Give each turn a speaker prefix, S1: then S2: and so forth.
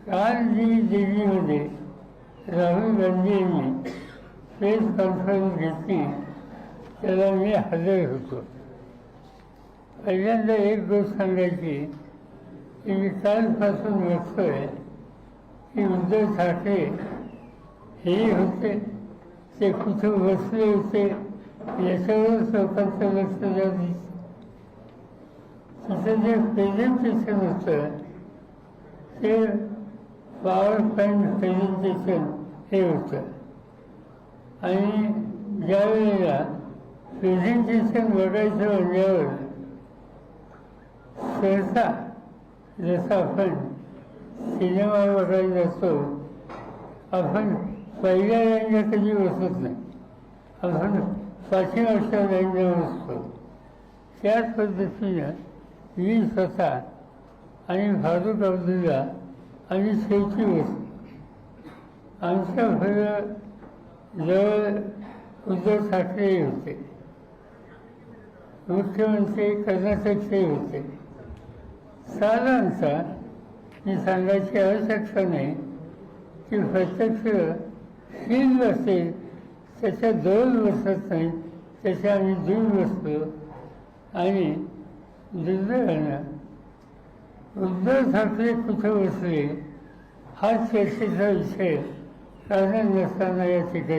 S1: काल जी दिल्लीमध्ये राहुल गांधी यांनी प्रेस कॉन्फरन्स घेतली त्याला मी हजर होतो. पहिल्यांदा एक गोष्ट सांगायची की मी कालपासून बघतोय की उद्धव ठाकरे हेही होते, ते कुठं बसले होते याच्यावरच लोकांचं लक्ष जात. तिथं जे प्रेझेंटेशन होतं ते पॉवर पॉईंट प्रेझेंटेशन हे होतं आणि ज्या वेळेला प्रेझेंटेशन बघायचं म्हणल्यावर सहसा जसं आपण सिनेमा बघायला जातो आपण पहिल्या लाईनला कधी बसत नाही, आपण पाठीमागच्या लाईनला बसतो. त्याच पद्धतीनं मी स्वतः आणि फारुख अब्दुल्ला आणि शेवटी बसतो. आमच्या घरं जवळ उद्धव ठाकरे होते, मुख्यमंत्री कर्नाटकचे होते. साधारणतः मी सांगायची आवश्यकता नाही की प्रत्यक्ष 3 वर्षे त्याच्या 2 बसत नाही, त्याच्या आम्ही 2 बसतो. आणि दुर्दैवानं उद्धव ठाकरे कुठं बसले हा चर्चेचा विषय कारण नसताना या ठिकाणी